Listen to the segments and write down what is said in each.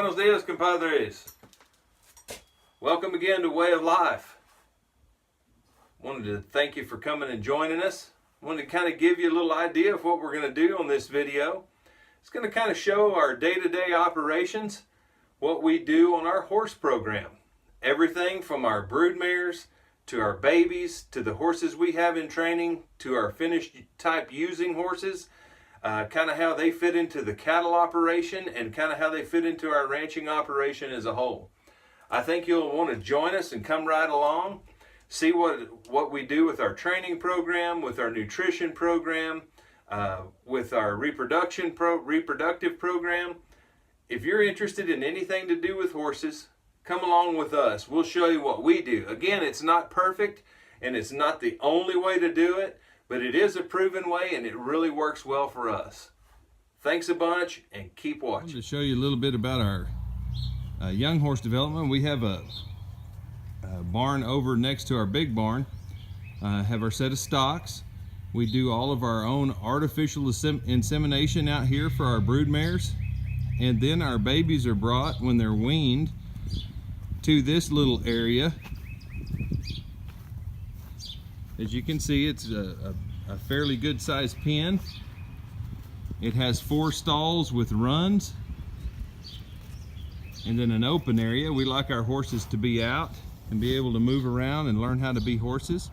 Buenos dias, compadres. Welcome again to Way of Life. Wanted to thank you for coming and joining us. Wanted to kind of give you a little idea of what we're going to do on this video. It's going to kind of show our day-to-day operations, what we do on our horse program. Everything from our brood mares to our babies, to the horses we have in training, to our finished type using horses, kind of how they fit into the cattle operation and kind of how they fit into our ranching operation as a whole. I think you'll want to join us and come right along, see what we do with our training program, with our nutrition program, with our reproductive program. If you're interested in anything to do with horses, come along with us. We'll show you what we do. Again, it's not perfect and it's not the only way to do it, but it is a proven way and it really works well for us. Thanks a bunch and keep watching. To show you a little bit about our young horse development, we have a barn over next to our big barn. Have our set of stocks. We do all of our own artificial insemination out here for our brood mares, and then our babies are brought when they're weaned to this little area. As you can see, it's a fairly good sized pen. It has 4 stalls with runs and then an open area. We like our horses to be out and be able to move around and learn how to be horses.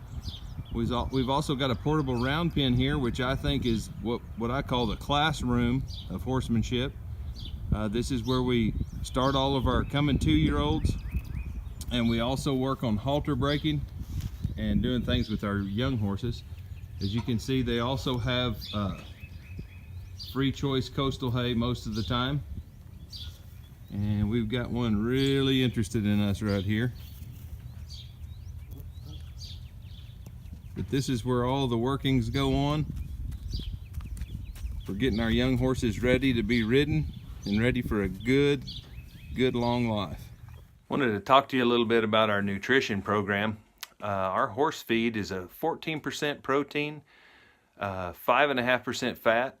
We've also got a portable round pen here, which I think is what I call the classroom of horsemanship. This is where we start all of our coming 2-year-olds, and we also work on halter breaking and doing things with our young horses. As you can see, they also have free choice coastal hay most of the time. And we've got one really interested in us right here. But this is where all the workings go on for getting our young horses ready to be ridden and ready for a good long life. Wanted to talk to you a little bit about our nutrition program. Our horse feed is a 14% protein, 5.5% fat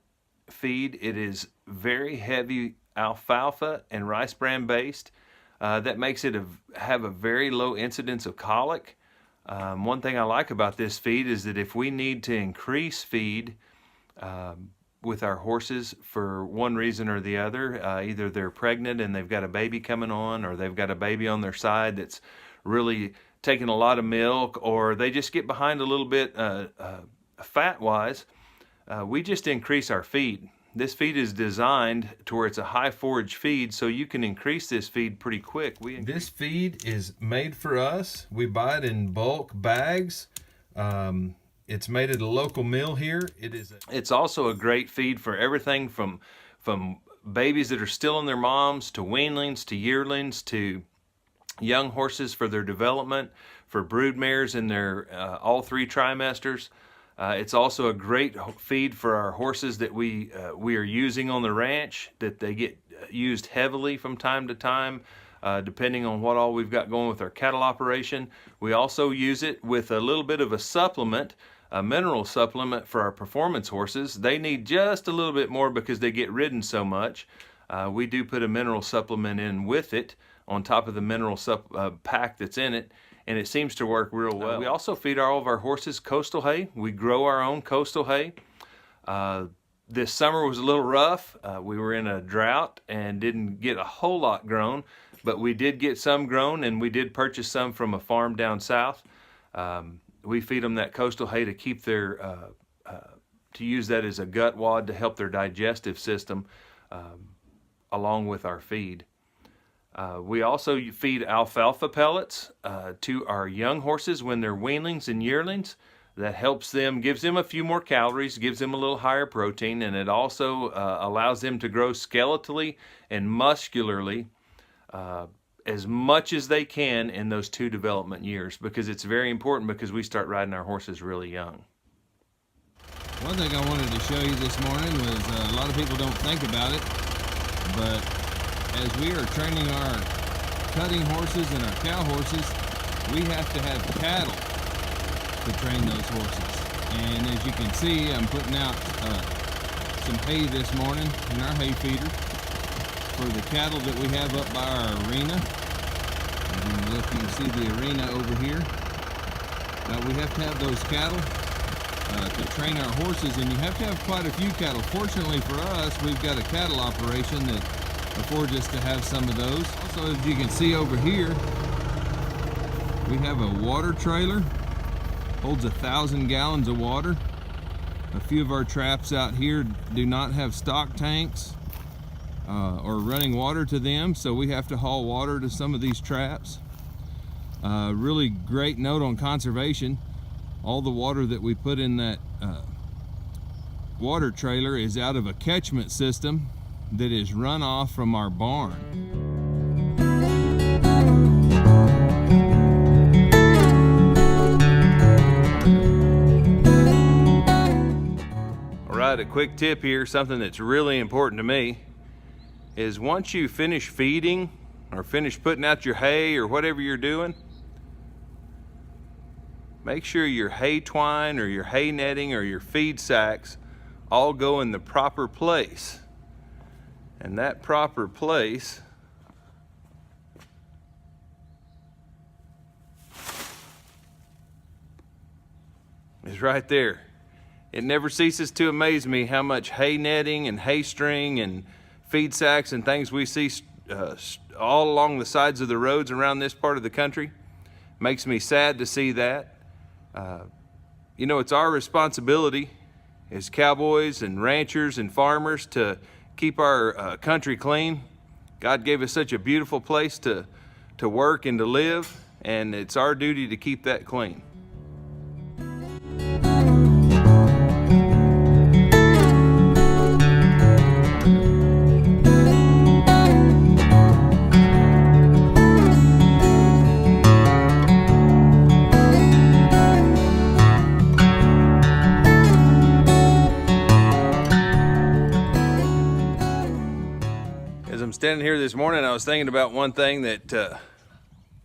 feed. It is very heavy alfalfa and rice bran based. That makes it have a very low incidence of colic. One thing I like about this feed is that if we need to increase feed with our horses for one reason or the other, either they're pregnant and they've got a baby coming on, or they've got a baby on their side that's really taking a lot of milk, or they just get behind a little bit fat wise, we just increase our feed. This feed is designed to where it's a high forage feed, so you can increase this feed pretty quick. This feed is made for us. We buy it in bulk bags. It's made at a local mill here. It's also a great feed for everything from babies that are still in their moms, to weanlings, to yearlings, to young horses for their development, for brood mares in their all 3 trimesters. It's also a great feed for our horses that we are using on the ranch, that they get used heavily from time to time, depending on what all we've got going with our cattle operation. We also use it with a little bit of a supplement, a mineral supplement for our performance horses. They need just a little bit more because they get ridden so much. We do put a mineral supplement in with it on top of the mineral pack that's in it, and it seems to work real well. We also feed all of our horses coastal hay. We grow our own coastal hay. This summer was a little rough. We were in a drought and didn't get a whole lot grown, but we did get some grown, and we did purchase some from a farm down south. We feed them that coastal hay to keep their, to use that as a gut wad to help their digestive system, along with our feed. We also feed alfalfa pellets to our young horses when they're weanlings and yearlings. That helps them, gives them a few more calories, gives them a little higher protein, and it also allows them to grow skeletally and muscularly as much as they can in those 2 development years, because it's very important, because we start riding our horses really young. One thing I wanted to show you this morning was a lot of people don't think about it, but as we are training our cutting horses and our cow horses, we have to have cattle to train those horses. And as you can see, I'm putting out some hay this morning in our hay feeder. for the cattle that we have up by our arena. And look, you can see the arena over here. We have to have those cattle to train our horses, and you have to have quite a few cattle. Fortunately for us, we've got a cattle operation that affords us to have some of those. Also, as you can see over here, we have a water trailer, holds 1,000 gallons of water. A few of our traps out here do not have stock tanks or running water to them, so we have to haul water to some of these traps. Really great note on conservation. All the water that we put in that water trailer is out of a catchment system that is run off from our barn. All right, a quick tip here, something that's really important to me, is once you finish feeding or finish putting out your hay or whatever you're doing, make sure your hay twine or your hay netting or your feed sacks all go in the proper place. And that proper place is right there. It never ceases to amaze me how much hay netting and hay string and feed sacks and things we see all along the sides of the roads around this part of the country. Makes me sad to see that. You know, it's our responsibility as cowboys and ranchers and farmers to keep our country clean. God gave us such a beautiful place to work and to live, and it's our duty to keep that clean. As I'm standing here this morning, I was thinking about one thing that I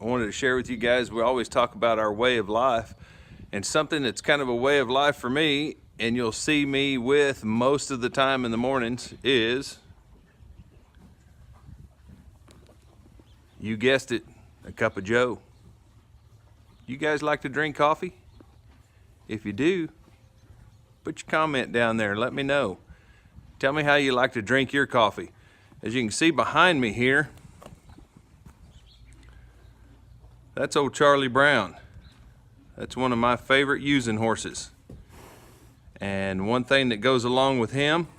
wanted to share with you guys. We always talk about our way of life, and something that's kind of a way of life for me, and you'll see me with most of the time in the mornings, is, you guessed it, a cup of Joe. You guys like to drink coffee? If you do, put your comment down there and let me know. Tell me how you like to drink your coffee. As you can see behind me here, that's old Charlie Brown. That's one of my favorite using horses. And one thing that goes along with him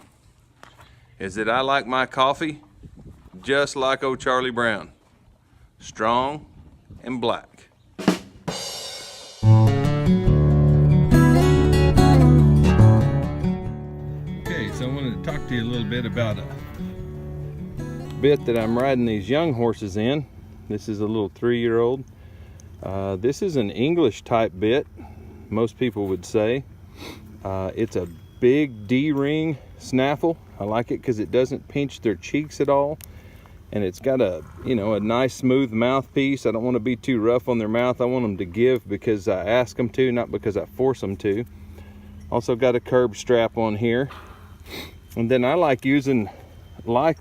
is that I like my coffee just like old Charlie Brown. Strong and black. Okay, so I wanted to talk to you a little bit about a bit that I'm riding these young horses in. This is a little 3-year-old. This is an English type bit, most people would say. It's a big D-ring snaffle. I like it because it doesn't pinch their cheeks at all, and it's got a nice smooth mouthpiece. I don't want to be too rough on their mouth. I want them to give because I ask them to, not because I force them to. Also got a curb strap on here, and then I like using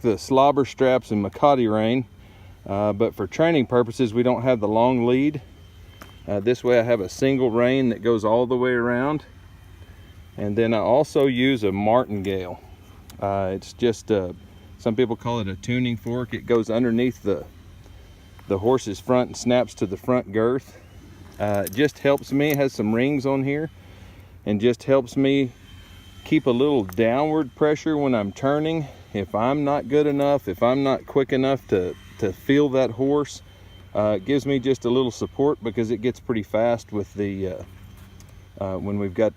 the slobber straps and Makati rein, but for training purposes we don't have the long lead. This way I have a single rein that goes all the way around, and then I also use a martingale. It's just some people call it a tuning fork. It goes underneath the horse's front and snaps to the front girth. It just helps me. It has some rings on here and just helps me keep a little downward pressure when I'm turning. If I'm not good enough, if I'm not quick enough to feel that horse, it gives me just a little support because it gets pretty fast with the when we've got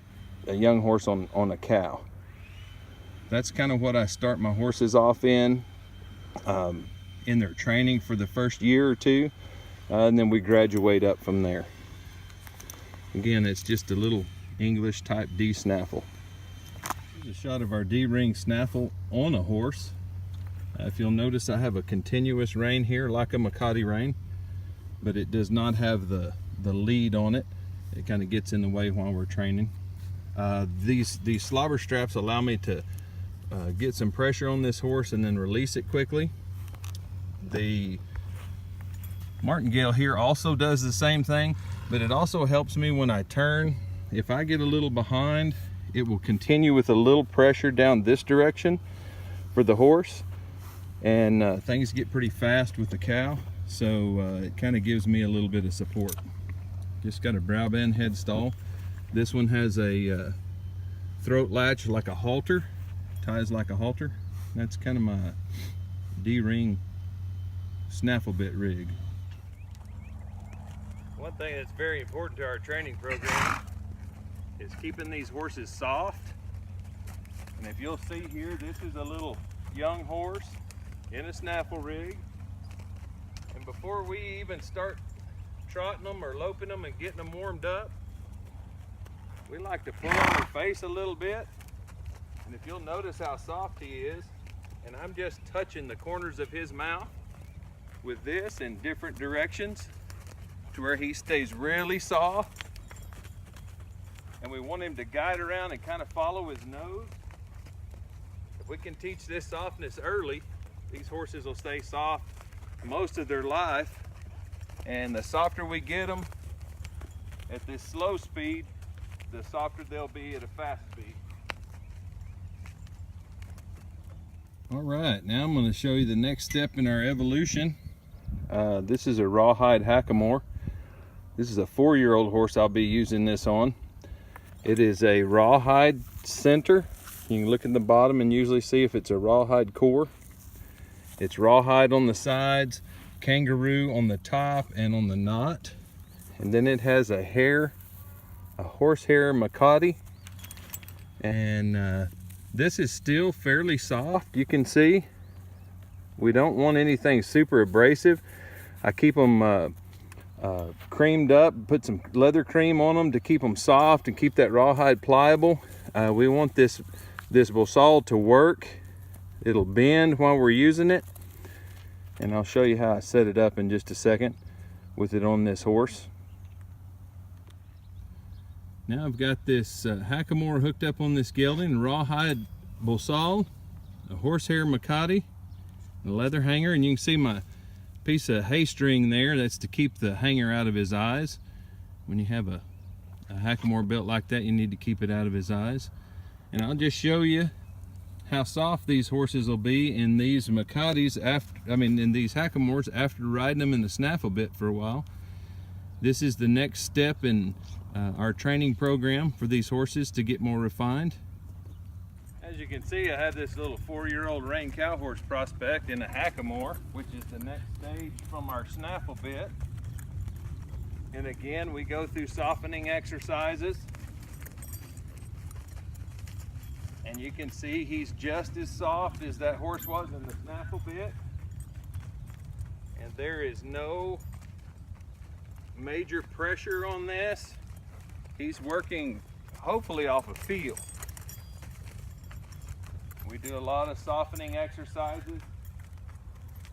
a young horse on a cow. That's kind of what I start my horses off in their training for the first year or two, and then we graduate up from there. Again, it's just a little English type D snaffle. Here's a shot of our D-ring snaffle on a horse. If you'll notice, I have a continuous rein here like a Makati rein, but it does not have the lead on it. It kind of gets in the way while we're training. These slobber straps allow me to get some pressure on this horse and then release it quickly. The martingale here also does the same thing, but it also helps me when I turn. If I get a little behind, it will continue with a little pressure down this direction for the horse, and things get pretty fast with the cow, so it kind of gives me a little bit of support. Just got a brow bend head stall. This one has a throat latch like a halter, ties like a halter. That's kind of my D-ring snaffle bit rig. One thing that's very important to our training program is keeping these horses soft. And if you'll see here, this is a little young horse in a snaffle rig. And before we even start trotting them or loping them and getting them warmed up, we like to pull on their face a little bit. And if you'll notice how soft he is, and I'm just touching the corners of his mouth with this in different directions to where he stays really soft. And we want him to guide around and kind of follow his nose. If we can teach this softness early, these horses will stay soft most of their life. And the softer we get them at this slow speed, the softer they'll be at a fast speed. All right, now I'm going to show you the next step in our evolution. This is a rawhide hackamore. This is a 4-year-old horse I'll be using this on. It is a rawhide center. You can look at the bottom and usually see if it's a rawhide core. It's rawhide on the sides, kangaroo on the top and on the knot. And then it has a horsehair Makati. And this is still fairly soft, you can see. We don't want anything super abrasive. I keep them creamed up, put some leather cream on them to keep them soft and keep that rawhide pliable. We want this Bosal to work. It'll bend while we're using it. And I'll show you how I set it up in just a second with it on this horse. Now I've got this hackamore hooked up on this gelding, rawhide Bosal, a horsehair Makati, a leather hanger, and you can see my piece of hay string there. That's to keep the hanger out of his eyes. When you have a hackamore built like that, you need to keep it out of his eyes. And I'll just show you how soft these horses will be in these Makatis in these hackamores after riding them in the snaffle bit for a while. This is the next step in our training program for these horses to get more refined. As you can see, I have this little 4-year-old rein cow horse prospect in a hackamore, which is the next stage from our snaffle bit. And again, we go through softening exercises. And you can see he's just as soft as that horse was in the snaffle bit. And there is no major pressure on this. He's working hopefully off a feel. We do a lot of softening exercises.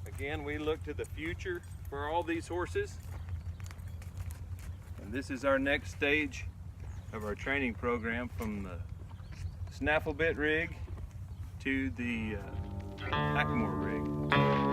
Again, we look to the future for all these horses. And this is our next stage of our training program, from the snaffle bit rig to the hackamore rig.